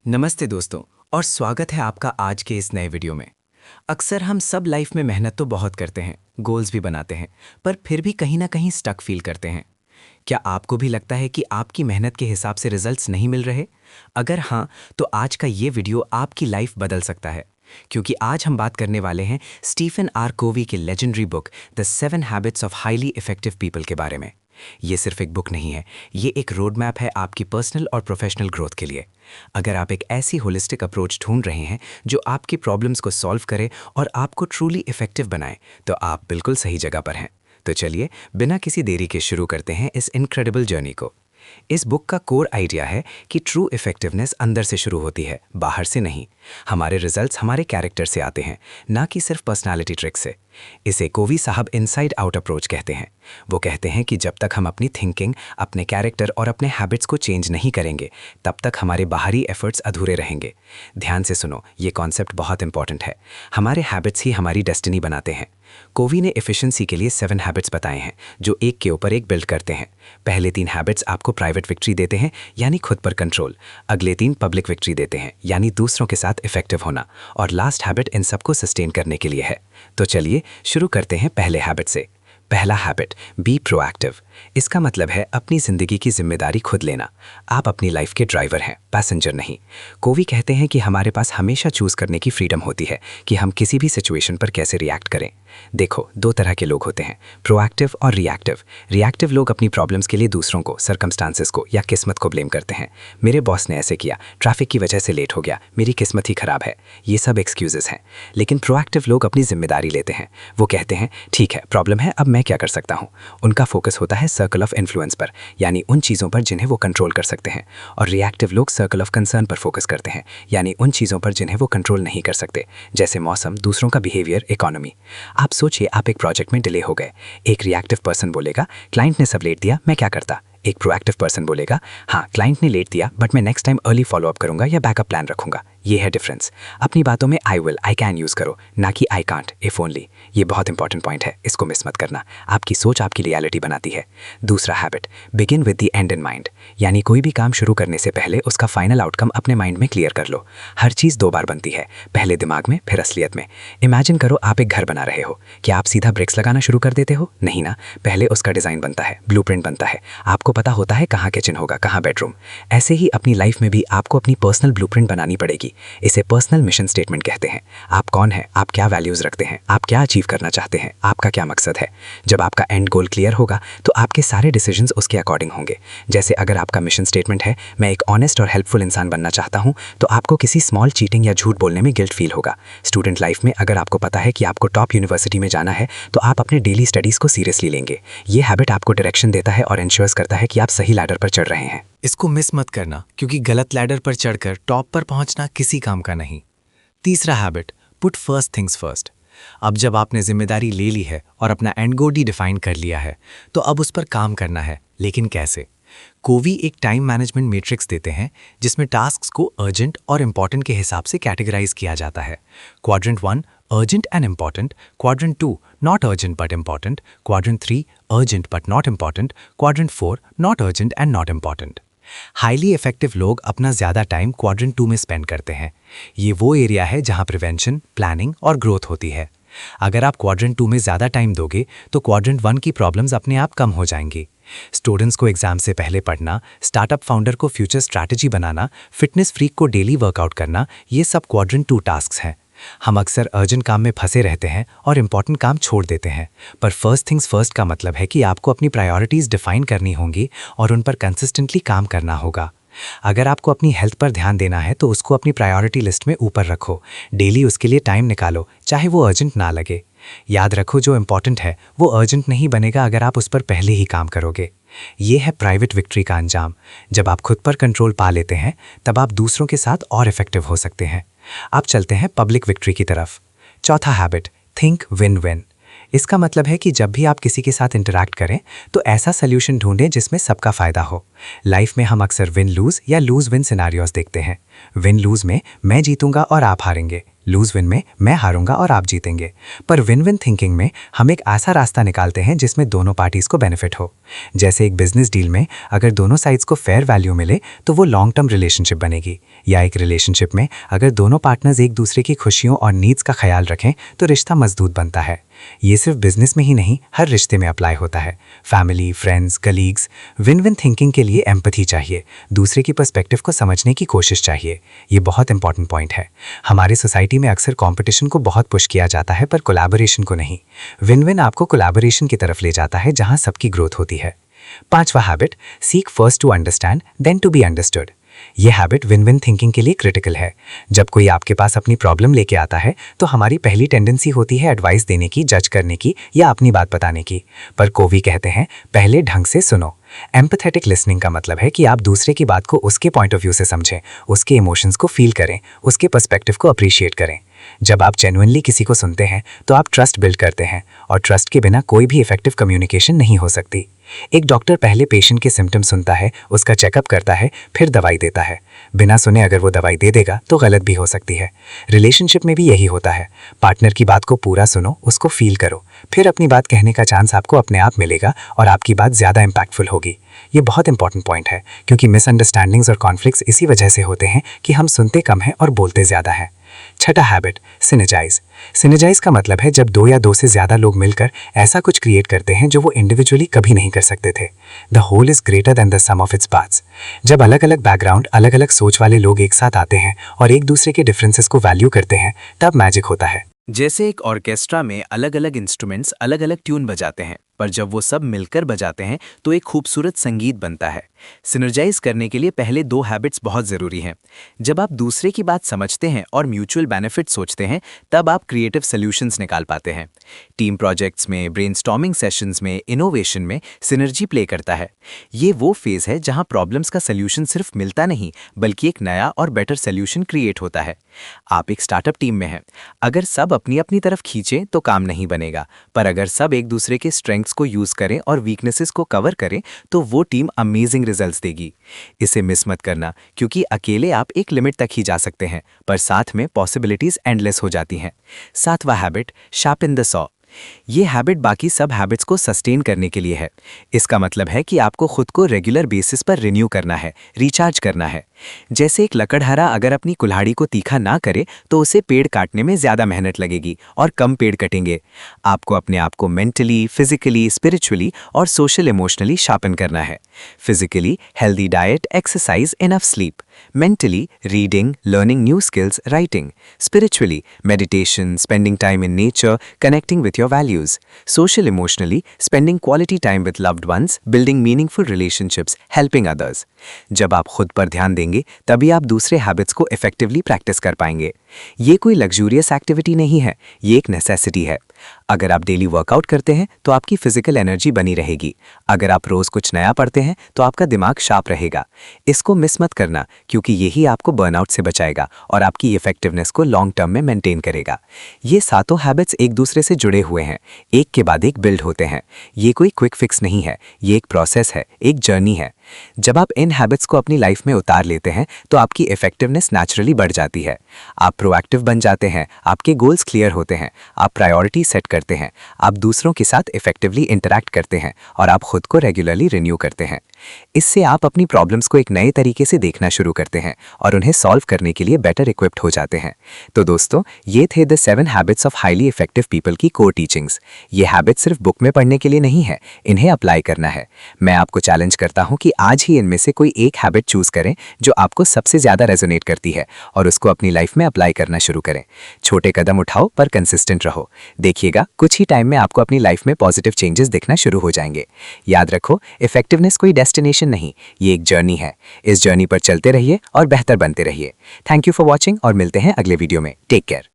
नमस्ते दोस्तों और स्वागत है आपका आज के इस नए वीडियो में। अक्सर हम सब लाइफ में मेहनत तो बहुत करते हैं, गोल्स भी बनाते हैं, पर फिर भी कहीं ना कहीं स्टक फील करते हैं। क्या आपको भी लगता है कि आपकी मेहनत के हिसाब से रिजल्ट्स नहीं मिल रहे? अगर हाँ, तो आज का ये वीडियो आपकी लाइफ बदल सकता है, क्योंकि आज हम बात करने वाले हैं स्टीफन आर कोवी की legendary book the 7 habits of highly effective people के बारे में। ये सिर्फ एक बुक नहीं है, ये एक रोड मैप है आपकी पर्सनल और प्रोफेशनल ग्रोथ के लिए। अगर आप एक ऐसी होलिस्टिक अप्रोच ढूंढ रहे हैं जो आपकी प्रॉब्लम्स को सॉल्व करे और आपको ट्रूली इफेक्टिव बनाए, तो आप बिल्कुल सही जगह पर हैं। तो चलिए बिना किसी देरी के शुरू करते हैं इस इनक्रेडिबल जर्नी को। इस बुक का कोर आइडिया है कि ट्रू इफेक्टिवनेस अंदर से शुरू होती है, बाहर से नहीं। हमारे रिजल्ट्स हमारे कैरेक्टर से आते हैं, ना कि सिर्फ पर्सनालिटी ट्रिक से। इसे कोवी साहब इनसाइड आउट अप्रोच कहते हैं। वो कहते हैं कि जब तक हम अपनी थिंकिंग, अपने कैरेक्टर और अपने हैबिट्स को चेंज नहीं करेंगे, तब तक हमारे बाहरी एफर्ट्स अधूरे रहेंगे। ध्यान से सुनो, ये कॉन्सेप्ट बहुत इंपॉर्टेंट है। हमारे हैबिट्स ही हमारी डेस्टिनी बनाते हैं। कोवी ने एफिशिएंसी के लिए 7 हैबिट्स बताए हैं, जो एक के ऊपर एक बिल्ड करते हैं। पहले 3 हैबिट्स आपको प्राइवेट विक्ट्री देते हैं, यानी खुद पर कंट्रोल। अगले 3 पब्लिक विक्ट्री देते हैं, यानी दूसरों के साथ इफेक्टिव होना। और लास्ट हैबिट इन सबको सस्टेन करने के लिए है। तो चलिए शुरू करते हैं पहले हैबिट से। पहला हैबिट, बी प्रोएक्टिव। इसका मतलब है अपनी जिंदगी की जिम्मेदारी खुद लेना। आप अपनी लाइफ के ड्राइवर हैं, पैसेंजर नहीं। कोवी कहते हैं कि हमारे पास हमेशा चूज करने की फ्रीडम होती है कि हम किसी भी सिचुएशन पर कैसे रिएक्ट करें। देखो, 2 तरह के लोग होते हैं, प्रोएक्टिव और रिएक्टिव। रिएक्टिव लोग अपनी प्रॉब्लम्स के लिए दूसरों को, सर्कमस्टांसेस को या किस्मत को ब्लेम करते हैं। मेरे बॉस ने ऐसे किया, ट्रैफिक की वजह से लेट हो गया, मेरी किस्मत ही खराब है। ये सब एक्सक्यूजेस हैं। लेकिन प्रोएक्टिव लोग अपनी जिम्मेदारी लेते हैं। वो कहते हैं, ठीक है, प्रॉब्लम है, अब मैं क्या कर सकता हूँ। उनका फोकस होता है सर्कल ऑफ इन्फ्लुएंस पर, यानी उन चीज़ों पर जिन्हें वो कंट्रोल कर सकते हैं। और रिएक्टिव लोग सर्कल ऑफ कंसर्न पर फोकस करते हैं, यानी उन चीज़ों पर जिन्हें वो कंट्रोल नहीं कर सकते, जैसे मौसम, दूसरों का बिहेवियर, इकोनॉमी। आप सोचिए, आप एक प्रोजेक्ट में डिले हो गए। एक रिएक्टिव पर्सन बोलेगा, क्लाइंट ने सब लेट दिया, मैं क्या करता। एक प्रोएक्टिव पर्सन बोलेगा, हाँ क्लाइंट ने लेट दिया, बट मैं नेक्स्ट टाइम अर्ली फॉलोअप करूंगा या बैकअप प्लान रखूंगा। ये है डिफरेंस। अपनी बातों में I will, I can use करो, ना कि आई कांट, इफ ओनली। ये बहुत इंपॉर्टेंट पॉइंट है, इसको मिस मत करना। आपकी सोच आपकी रियलिटी बनाती है। दूसरा habit, begin with the and in mind. यानी कोई भी काम शुरू करने से पहले उसका फाइनल आउटकम अपने माइंड में क्लियर कर लो। हर चीज़ 2 बार बनती है, पहले दिमाग में, फिर असलियत में। इमेजिन करो आप एक घर बना रहे हो। क्या आप सीधा ब्रिक्स लगाना शुरू कर देते हो? नहीं ना, पहले उसका डिज़ाइन बनता है, ब्लूप्रिंट बनता है। आपको पता होता है कहाँ किचन होगा, कहाँ बेडरूम। ऐसे ही अपनी लाइफ में भी आपको अपनी पर्सनल ब्लूप्रिंट बनानी पड़ेगी। इसे पर्सनल मिशन स्टेटमेंट कहते हैं। आप कौन हैं, आप क्या वैल्यूज रखते हैं, आप क्या अचीव करना चाहते हैं, आपका क्या मकसद है। जब आपका एंड गोल क्लियर होगा तो आपके सारे डिसीजंस उसके अकॉर्डिंग होंगे। जैसे अगर आपका मिशन स्टेटमेंट है, मैं एक ऑनेस्ट और हेल्पफुल इंसान बनना चाहता हूं, तो आपको किसी स्मॉल चीटिंग या झूठ बोलने में गिल्ट फील होगा। स्टूडेंट लाइफ में अगर आपको पता है कि आपको टॉप यूनिवर्सिटी में जाना है, तो आप अपने डेली स्टडीज को सीरियसली लेंगे। ये हैबिट आपको डायरेक्शन देता है और इंश्योर्स करता है कि आप सही लैडर पर चढ़ रहे हैं। इसको मिस मत करना, क्योंकि गलत लैडर पर चढ़कर टॉप पर पहुंचना किसी काम का नहीं। तीसरा habit, put first things first. अब जब आपने जिम्मेदारी ले ली है और अपना एंड गोल ही डिफाइन कर लिया है, तो अब उस पर काम करना है। लेकिन कैसे? कोवी एक टाइम मैनेजमेंट मैट्रिक्स देते हैं, जिसमें टास्क्स को अर्जेंट और इंपॉर्टेंट के हिसाब से कैटेगराइज किया जाता है। Quadrant 1 urgent and important, quadrant 2 not urgent but important, quadrant 3 urgent but not important, quadrant 4 not urgent and not important. Highly effective लोग अपना ज़्यादा टाइम क्वाड्रेंट 2 में स्पेंड करते हैं। ये वो एरिया है जहां प्रिवेंशन, प्लानिंग और ग्रोथ होती है। अगर आप क्वाड्रेंट 2 में ज़्यादा टाइम दोगे, तो क्वाड्रेंट 1 की प्रॉब्लम्स अपने आप कम हो जाएंगी। स्टूडेंट्स को एग्जाम से पहले पढ़ना, स्टार्टअप फाउंडर को फ्यूचर स्ट्रैटेजी बनाना, फिटनेस फ्रीक को डेली वर्कआउट करना, ये सब क्वाड्रेंट 2 टास्क्स हैं। हम अक्सर अर्जेंट काम में फंसे रहते हैं और इंपॉर्टेंट काम छोड़ देते हैं। पर फर्स्ट थिंग्स फर्स्ट का मतलब है कि आपको अपनी प्रायोरिटीज़ डिफाइन करनी होंगी और उन पर कंसिस्टेंटली काम करना होगा। अगर आपको अपनी हेल्थ पर ध्यान देना है, तो उसको अपनी प्रायोरिटी लिस्ट में ऊपर रखो। डेली उसके लिए टाइम निकालो, चाहे वो अर्जेंट ना लगे। याद रखो, जो इंपॉर्टेंट है वो अर्जेंट नहीं बनेगा अगर आप उस पर पहले ही काम करोगे। ये है प्राइवेट विक्ट्री का अंजाम। जब आप खुद पर कंट्रोल पा लेते हैं, तब आप दूसरों के साथ और इफेक्टिव हो सकते हैं। अब चलते हैं पब्लिक विक्ट्री की तरफ। चौथा हैबिट, थिंक विन विन। इसका मतलब है कि जब भी आप किसी के साथ इंटरैक्ट करें, तो ऐसा सोल्यूशन ढूंढें जिसमें सबका फायदा हो। लाइफ में हम अक्सर विन लूज या लूज विन सिनेरियोस देखते हैं। विन लूज में मैं जीतूंगा और आप हारेंगे। लूज विन में मैं हारूंगा और आप जीतेंगे। पर विन विन थिंकिंग में हम एक ऐसा रास्ता निकालते हैं जिसमें दोनों पार्टीज को बेनिफिट हो। जैसे एक बिजनेस डील में अगर दोनों साइड्स को फेयर वैल्यू मिले तो वो लॉन्ग टर्म रिलेशनशिप बनेगी, या एक रिलेशनशिप में अगर दोनों पार्टनर्स एक दूसरे की खुशियों और नीड्स का ख्याल रखें तो रिश्ता मजबूत बनता है। ये सिर्फ बिजनेस में ही नहीं, हर रिश्ते में अप्लाई होता है। Family, friends, colleagues. Win win thinking के लिए एम्पैथी चाहिए, दूसरे की पर्सपेक्टिव को समझने की कोशिश चाहिए। ये बहुत इंपॉर्टेंट पॉइंट है। हमारी सोसाइटी में अक्सर कंपटीशन को बहुत पुश किया जाता है पर कोलैबोरेशन को नहीं। विन विन आपको कोलैबोरेशन की तरफ ले जाता है जहां सबकी ग्रोथ होती है। 5वां habit, seek first to understand then to be understood. ये हैबिट विन विन थिंकिंग के लिए क्रिटिकल है। जब कोई आपके पास अपनी प्रॉब्लम लेके आता है तो हमारी पहली टेंडेंसी होती है एडवाइस देने की, जज करने की या अपनी बात बताने की। पर कोवी कहते हैं पहले ढंग से सुनो। एम्पैथेटिक लिसनिंग का मतलब है कि आप दूसरे की बात को उसके पॉइंट ऑफ व्यू से समझें, उसके इमोशंस को फील करें, उसके पर्सपेक्टिव को अप्रिशिएट करें। जब आप जेन्युइनली किसी को सुनते हैं तो आप ट्रस्ट बिल्ड करते हैं, और ट्रस्ट के बिना कोई भी इफेक्टिव कम्युनिकेशन नहीं हो सकती। एक डॉक्टर पहले पेशेंट के सिम्टम सुनता है, उसका चेकअप करता है, फिर दवाई देता है। बिना सुने अगर वो दवाई दे देगा तो गलत भी हो सकती है। रिलेशनशिप में भी यही होता है। पार्टनर की बात को पूरा सुनो, उसको फील करो, फिर अपनी बात कहने का चांस आपको अपने आप मिलेगा और आपकी बात ज़्यादा इम्पैक्टफुल होगी। ये बहुत इंपॉर्टेंट पॉइंट है, क्योंकि मिसअंडरस्टैंडिंग्स और कॉन्फ्लिक्ट्स इसी वजह से होते हैं कि हम सुनते कम हैं और बोलते ज़्यादा हैं। 6वां हैबिट, सिनर्जाइज। सिनर्जाइज का मतलब है जब 2 या 2 से ज़्यादा लोग मिलकर ऐसा कुछ क्रिएट करते हैं जो वो इंडिविजुअली कभी नहीं कर सकते थे। The whole is greater than the sum of its parts. जब अलग अलग बैकग्राउंड, अलग अलग सोच वाले लोग एक साथ आते हैं और एक दूसरे के डिफरेंसेस को वैल्यू करते हैं, तब मैजिक होता है। जैसे एक ऑर्केस्ट्रा में अलग अलग इंस्ट्रूमेंट्स अलग अलग ट्यून बजाते हैं, पर जब वो सब मिलकर बजाते हैं तो एक खूबसूरत संगीत बनता है। सिनर्जाइज करने के लिए पहले 2 हैबिट्स बहुत ज़रूरी हैं। जब आप दूसरे की बात समझते हैं और म्यूचुअल बेनिफिट सोचते हैं, तब आप क्रिएटिव सॉल्यूशंस निकाल पाते हैं। टीम प्रोजेक्ट्स में, ब्रेनस्टॉर्मिंग सेशंस में, इनोवेशन में सिनर्जी प्ले करता है। ये वो फेज है जहां प्रॉब्लम्स का सॉल्यूशन सिर्फ मिलता नहीं, बल्कि एक नया और बेटर सॉल्यूशन क्रिएट होता है। आप एक स्टार्टअप टीम में हैं। अगर सब अपनी अपनी तरफ खींचें तो काम नहीं बनेगा, पर अगर सब एक दूसरे के स्ट्रेंथ्स को यूज करें और वीकनेसेस को कवर करें तो वो टीम अमेजिंग रिजल्ट्स देगी। इसे मिस मत करना, क्योंकि अकेले आप एक लिमिट तक ही जा सकते हैं, पर साथ में पॉसिबिलिटीज एंडलेस हो जाती हैं। 7वां हैबिट, शार्पन द सॉ। ये हैबिट बाकी सब हैबिट्स को सस्टेन करने के लिए है। इसका मतलब है कि आपको खुद को रेगुलर बेसिस पर रिन्यू करना है, रिचार्ज करना है। जैसे एक लकड़हारा अगर अपनी कुल्हाड़ी को तीखा ना करे तो उसे पेड़ काटने में ज़्यादा मेहनत लगेगी और कम पेड़ कटेंगे। आपको अपने आप को मेंटली, फिजिकली, स्पिरिचुअली और सोशल इमोशनली शार्पन करना है। Physically healthy diet, exercise, enough sleep. Mentally reading, learning new skills, writing. Spiritually meditation, spending time in nature, connecting with your values. Social emotionally, spending quality time with loved ones, building meaningful relationships, helping others. जब आप खुद पर ध्यान देंगे तभी आप दूसरे habits को इफेक्टिवली प्रैक्टिस कर पाएंगे। ये कोई लग्जूरियस एक्टिविटी नहीं है, ये एक नेसेसिटी है। अगर आप डेली वर्कआउट करते हैं तो आपकी फिजिकल एनर्जी बनी रहेगी। अगर आप रोज कुछ नया पढ़ते हैं तो आपका दिमाग शार्प रहेगा। इसको मिस मत करना, क्योंकि यही आपको बर्नआउट से बचाएगा और आपकी इफेक्टिवनेस को लॉन्ग टर्म में मेंटेन करेगा। ये सातों हैबिट्स एक दूसरे से जुड़े हुए हैं, एक के बाद एक बिल्ड होते हैं। ये कोई क्विक फिक्स नहीं है, ये एक प्रोसेस है, एक जर्नी है। जब आप इन हैबिट्स को अपनी लाइफ में उतार लेते हैं तो आपकी इफेक्टिवनेस नेचुरली बढ़ जाती है। आप प्रोएक्टिव बन जाते हैं, आपके गोल्स क्लियर होते हैं, आप प्रायोरिटी सेट करते हैं, आप दूसरों के साथ इफेक्टिवली इंटरैक्ट करते हैं और आप खुद को रेगुलरली रिन्यू करते हैं। इससे आप अपनी प्रॉब्लम्स को एक नए तरीके से देखना शुरू करते हैं और उन्हें सॉल्व करने के लिए बेटर इक्विप्ड हो जाते हैं। तो दोस्तों, ये थे the 7 habits of highly effective people की कोर टीचिंग्स। ये हैबिट्स सिर्फ बुक में पढ़ने के लिए नहीं है, इन्हें अप्लाई करना है। मैं आपको चैलेंज करता हूं कि आज ही इनमें से कोई एक हैबिट चूज करें जो आपको सबसे ज्यादा रेजोनेट करती है और उसको अपनी लाइफ में अप्लाई करना शुरू करें। छोटे कदम उठाओ पर कंसिस्टेंट रहो। देखिएगा कुछ ही टाइम में आपको अपनी लाइफ में पॉजिटिव चेंजेस दिखना शुरू हो जाएंगे। याद रखो, इफेक्टिवनेस कोई डेस्टिनेशन नहीं, ये एक जर्नी है। इस जर्नी पर चलते रहिए और बेहतर बनते रहिए। थैंक यू फॉर वॉचिंग और मिलते हैं अगले वीडियो में। Take care.